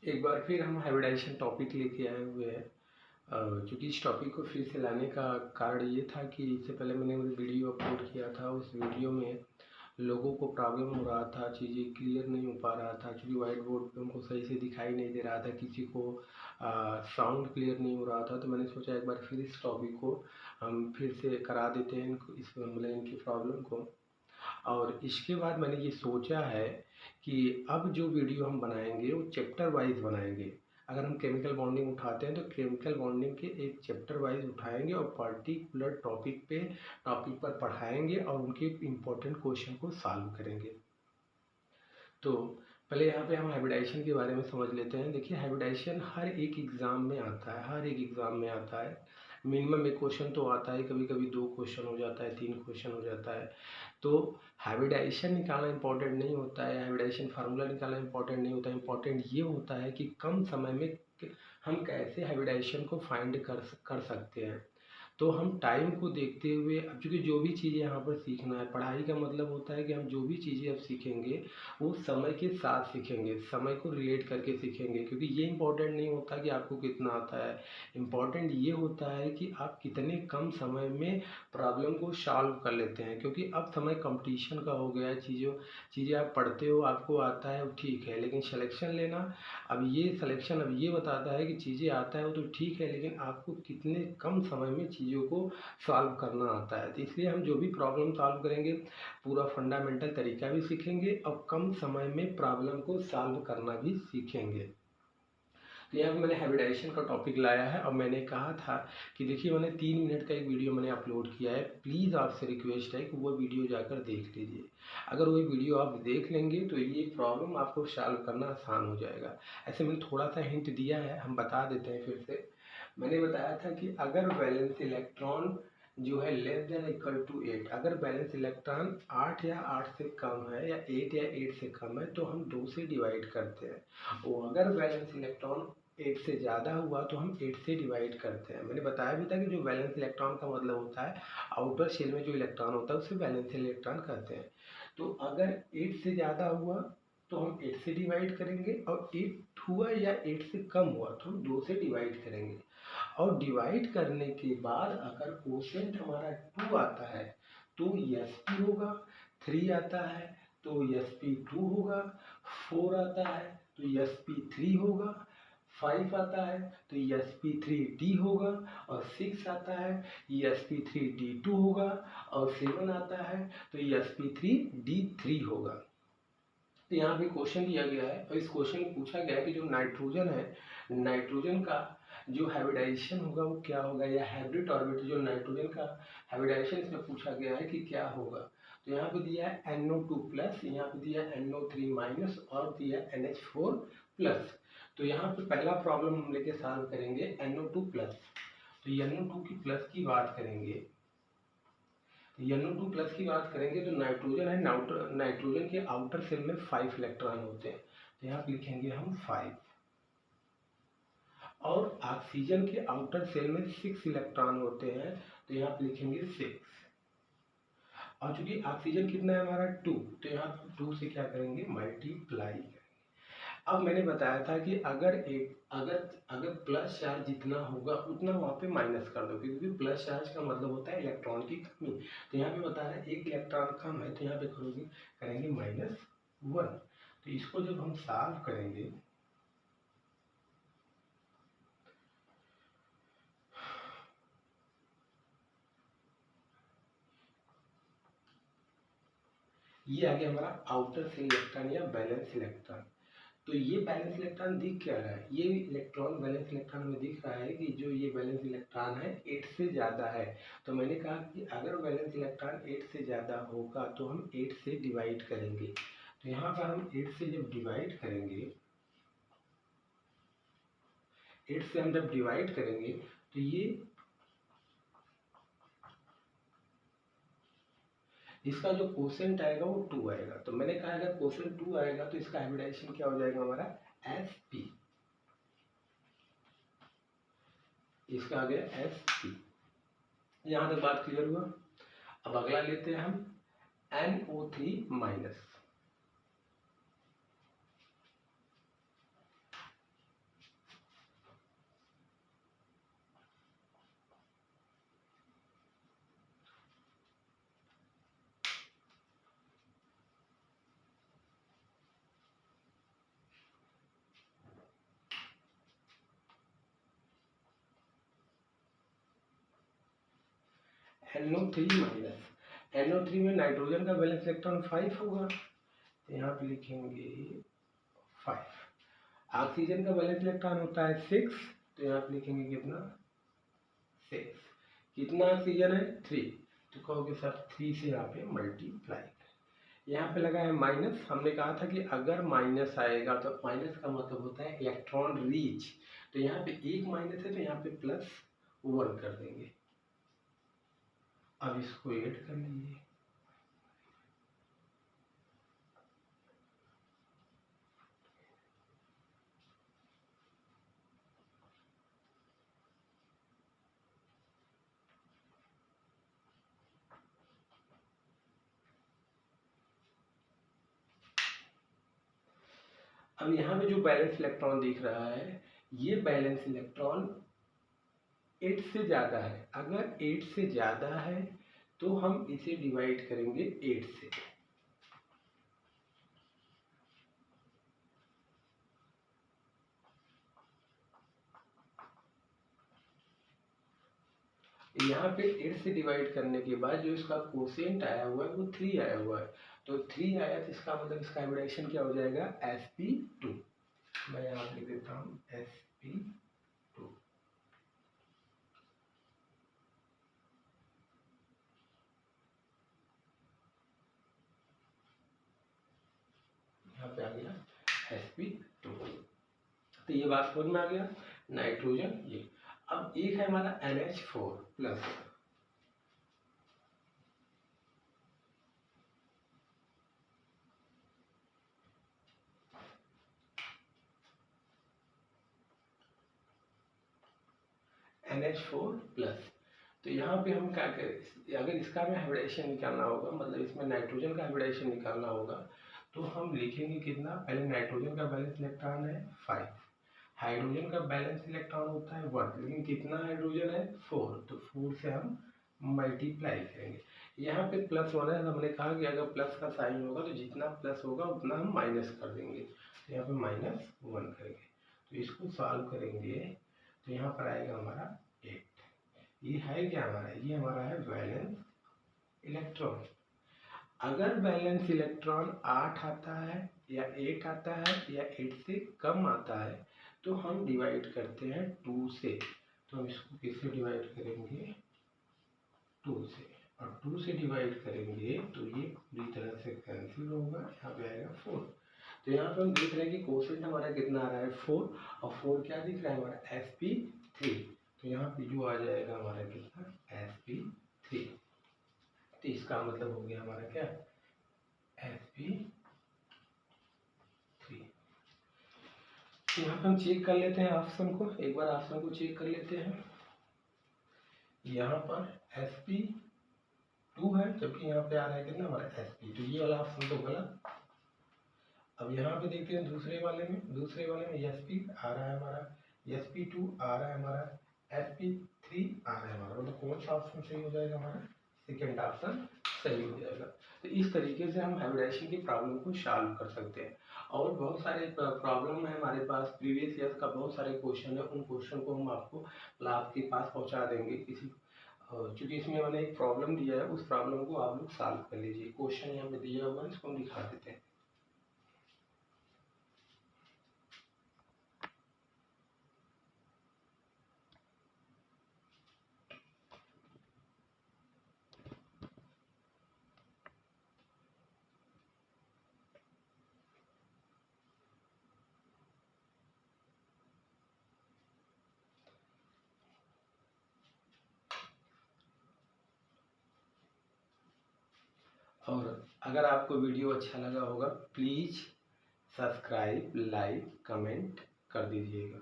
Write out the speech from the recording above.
एक बार फिर हम हाइब्रिडाइजेशन टॉपिक लेके आए हुए हैं। क्योंकि इस टॉपिक को फिर से लाने का कारण ये था कि इससे पहले मैंने वीडियो अपलोड किया था। उस वीडियो में लोगों को प्रॉब्लम हो रहा था, चीज़ें क्लियर नहीं हो पा रहा था क्योंकि वाइट बोर्ड पे हमको सही से दिखाई नहीं दे रहा था, किसी को साउंड क्लियर नहीं हो रहा था। तो मैंने सोचा एक बार फिर इस टॉपिक को हम फिर से करा देते हैं इस मतलब इनकी प्रॉब्लम को। और इसके बाद मैंने ये सोचा है कि अब जो वीडियो हम बनाएंगे वो चैप्टर वाइज बनाएंगे। अगर हम केमिकल बॉन्डिंग उठाते हैं तो केमिकल बॉन्डिंग के एक चैप्टर वाइज उठाएंगे और पर्टिकुलर टॉपिक पर पढ़ाएंगे और उनके इम्पोर्टेंट क्वेश्चन को सॉल्व करेंगे। तो पहले यहाँ पे हम हाइब्रिडाइजेशन के बारे में समझ लेते हैं। देखिए, हाइब्रिडाइजेशन हर एक एग्ज़ाम में आता है, हर एक एग्ज़ाम में आता है। मिनिमम एक क्वेश्चन तो आता है, कभी कभी 2 क्वेश्चन हो जाता है, 3 क्वेश्चन हो जाता है। तो हाइब्रिडाइजेशन निकालना इंपॉर्टेंट नहीं होता है, हाइब्रिडाइजेशन फार्मूला निकालना इंपॉर्टेंट नहीं होता है। इंपॉर्टेंट ये होता है कि कम समय में हम कैसे हाइब्रिडाइजेशन को फाइंड कर सकते हैं। तो हम टाइम को देखते हुए, अब चूँकि जो भी चीज़ें यहाँ पर सीखना है, पढ़ाई का मतलब होता है कि हम जो भी चीज़ें अब सीखेंगे वो समय के साथ सीखेंगे, समय को रिलेट करके सीखेंगे। क्योंकि ये इम्पोर्टेंट नहीं होता कि आपको कितना आता है, इम्पोर्टेंट ये होता है कि आप कितने कम समय में प्रॉब्लम को सॉल्व कर लेते हैं। क्योंकि अब समय कंपटीशन का हो गया है। चीज़ें आप पढ़ते हो, आपको आता है, वो ठीक है, लेकिन सिलेक्शन लेना, अब ये बताता है कि चीज़ें आता है वो तो ठीक है, लेकिन आपको कितने कम समय में चीज़ों को सॉल्व करना आता है। तो इसलिए हम जो भी प्रॉब्लम सॉल्व करेंगे, पूरा फंडामेंटल तरीका भी सीखेंगे और कम समय में प्रॉब्लम को सॉल्व करना भी सीखेंगे। तो यहाँ पे मैंने हाइब्रिडाइजेशन का टॉपिक लाया है और मैंने कहा था कि देखिए, मैंने 3 मिनट का एक वीडियो मैंने अपलोड किया है। प्लीज़ आपसे रिक्वेस्ट है कि वो वीडियो जाकर देख लीजिए। अगर वो वीडियो आप देख लेंगे तो ये प्रॉब्लम आपको सॉल्व करना आसान हो जाएगा। ऐसे मैंने थोड़ा सा हिंट दिया है, हम बता देते हैं फिर से। मैंने बताया था कि अगर वैलेंस इलेक्ट्रॉन जो है लेस देन इक्वल टू 8, अगर बैलेंस इलेक्ट्रॉन 8 या 8 से कम है या 8 या 8 से कम है तो हम 2 से डिवाइड करते हैं। और अगर बैलेंस इलेक्ट्रॉन 8 से ज़्यादा हुआ तो हम 8 से डिवाइड करते हैं। मैंने बताया भी था कि जो वैलेंस इलेक्ट्रॉन का मतलब होता है, आउटर शेल में जो इलेक्ट्रॉन होता है उसे वैलेंस इलेक्ट्रॉन कहते हैं। तो अगर 8 से ज़्यादा हुआ तो हम 8 से डिवाइड करेंगे, और 8 हुआ या 8 से कम हुआ तो हम 2 से डिवाइड करेंगे। और डिवाइड करने के बाद अगर क्वोशिएंट हमारा 2 आता है तो Sp होगा, 3 आता है तो Sp2 होगा, 4 आता है तो Sp3 होगा, 5 आता है तो Sp3D होगा, और 6 आता है Sp3D2 होगा, और 7 आता है तो Sp3D3 होगा। तो यहाँ पे क्वेश्चन दिया गया है और इस क्वेश्चन में पूछा गया है कि जो नाइट्रोजन है, नाइट्रोजन का जो हाइब्रिडाइजेशन होगा वो क्या होगा, या हाइब्रिड ऑर्बिटल जो नाइट्रोजन का हाइब्रिडाइजेशन इसमें पूछा गया है कि क्या होगा। तो यहाँ पे दिया है NO2 प्लस, यहाँ पे दिया है NO3 माइनस और दिया है NH4 प्लस। तो यहाँ पे पहला प्रॉब्लम हम लेके सॉल्व करेंगे NO2 प्लस। तो NO2 की प्लस की बात करेंगे, NO2 प्लस की बात करेंगे तो नाइट्रोजन है, नाइट्रोजन के आउटर सेल में 5 इलेक्ट्रॉन होते हैं, तो यहाँ पे लिखेंगे हम 5। और ऑक्सीजन के आउटर सेल में 6 इलेक्ट्रॉन होते हैं, तो यहाँ पे लिखेंगे 6। और चूंकि ऑक्सीजन कितना है हमारा 2, तो यहाँ पे 2 से क्या करेंगे, मल्टीप्लाई। अब मैंने बताया था कि अगर प्लस चार्ज जितना होगा उतना वहाँ पे माइनस कर दो, क्योंकि प्लस चार्ज का मतलब होता है इलेक्ट्रॉन की कमी। तो यहाँ पे बता रहा है 1 इलेक्ट्रॉन कम है, तो यहाँ पे करेंगे -1। तो इसको जब हम सॉल्व करेंगे, ये आ गया हमारा आउटर सेल इलेक्ट्रॉन या बैलेंस इलेक्ट्रॉन। तो ये बैलेंस इलेक्ट्रॉन दिख क्या रहा है, ये इलेक्ट्रॉन बैलेंस इलेक्ट्रॉन में दिख रहा है कि जो ये बैलेंस इलेक्ट्रॉन है 8 से ज़्यादा है। तो मैंने कहा कि अगर बैलेंस इलेक्ट्रॉन 8 से ज़्यादा होगा तो हम 8 से डिवाइड करेंगे। तो यहाँ पर हम 8 से जब डिवाइड करेंगे, 8 से हम जब डिवाइड करेंगे तो ये इसका जो क्वोशिएंट आएगा वो 2 आएगा। तो मैंने कहा अगर क्वोशिएंट 2 आएगा तो इसका हाइब्रिडाइजेशन क्या हो जाएगा हमारा, Sp। इसका आ गया Sp। यहाँ तक बात क्लियर हुआ। अब अगला लेते हैं हम NO3 minus. NO3 minus, NO3 में नाइट्रोजन का वैलेंस इलेक्ट्रॉन 5 होगा, तो यहाँ पे लिखेंगे 5। ऑक्सीजन का वैलेंस इलेक्ट्रॉन होता है 6, तो यहाँ पे लिखेंगे कितना 6। कितना ऑक्सीजन है 3, तो कहोगे सर 3 से यहाँ पे मल्टीप्लाई। यहाँ पे लगा है माइनस, हमने कहा था कि अगर माइनस आएगा तो माइनस का मतलब होता है इलेक्ट्रॉन रीच, तो यहाँ पे एक माइनस है तो यहाँ पे +1 कर देंगे। अब इसको ऐड कर लीजिए, अब यहाँ पे जो बैलेंस इलेक्ट्रॉन दिख रहा है, ये बैलेंस इलेक्ट्रॉन 8 से ज़्यादा है। अगर 8 से ज़्यादा है तो हम इसे डिवाइड करेंगे 8 से। यहाँ पे 8 से डिवाइड करने के बाद जो इसका कोसेंट आया हुआ है वो 3 आया हुआ है, तो 3 आया तो इसका मतलब इसका हाइब्रिडाइजेशन क्या हो जाएगा sp2। मैं यहाँ लिख देता हूँ sp2। यहाँ पे आ गया sp2। तो ये बात समझ में आ गया, नाइट्रोजन ये। अब एक है हमारा NH4 प्लस, NH4 प्लस। तो यहाँ पे हम क्या करें, अगर इसका हमें हाइब्रिडाइजेशन निकालना होगा, मतलब इसमें नाइट्रोजन का हाइब्रिडाइजेशन निकालना होगा, तो हम लिखेंगे कितना, पहले नाइट्रोजन का बैलेंस इलेक्ट्रॉन है 5, हाइड्रोजन का बैलेंस इलेक्ट्रॉन होता है 1, लेकिन कितना हाइड्रोजन है 4, तो 4 से हम मल्टीप्लाई करेंगे। यहाँ पे +1 है, हमने कहा कि अगर प्लस का साइन होगा तो जितना प्लस होगा उतना हम माइनस कर देंगे, तो यहाँ पे -1 करेंगे। तो इसको सॉल्व करेंगे तो यहाँ पर आएगा हमारा 8। ये है क्या हमारा, ये हमारा है वैलेंस इलेक्ट्रॉन। अगर वैलेंस इलेक्ट्रॉन 8 आता है या 8 आता है या 8 से कम आता है तो हम डिवाइड करते हैं 2 से। तो हम इसको किससे डिवाइड करेंगे 2 से, और 2 से डिवाइड करेंगे तो ये पूरी तरह से कैंसिल होगा, यहाँ पे आएगा 4। तो यहाँ पे हम देख रहे हैं कि कोसेंट हमारा कितना आ रहा है 4, और 4 क्या दिख रहा है हमारा sp3, तो यहाँ पे जो आ जाएगा हमारा कितना sp3। तो इसका मतलब हो गया हमारा क्या sp3। यहाँ पे हम चेक कर लेते हैं ऑप्शन को, एक बार ऑप्शन को चेक कर लेते हैं। यहाँ पर sp2 है, जबकि यहाँ पे आ रहा है कितना हमारा sp, तो ये वाला ऑप्शन तो गलत। अब यहाँ पे देखते हैं दूसरे वाले में sp आ रहा है हमारा, sp2 आ रहा है हमारा, sp3 आ रहा है हमारा, मतलब कौन सा ऑप्शन सही हो जाएगा हमारा, सेकेंड ऑप्शन सही हो जाएगा। तो इस तरीके से हम हाइब्रिडाइजेशन की प्रॉब्लम को सॉल्व कर सकते हैं। और बहुत सारे प्रॉब्लम है हमारे पास, प्रीवियस ईयर का बहुत सारे क्वेश्चन है, उन क्वेश्चन को हम आपको आपके पास पहुंचा देंगे किसी, चूँकि इसमें मैंने एक प्रॉब्लम दिया है, उस प्रॉब्लम को आप लोग सॉल्व कर लीजिए। क्वेश्चन यहाँ पे दिया हुआ है, इसको हम दिखा देते हैं। और अगर आपको वीडियो अच्छा लगा होगा प्लीज़ सब्सक्राइब, लाइक, कमेंट कर दीजिएगा।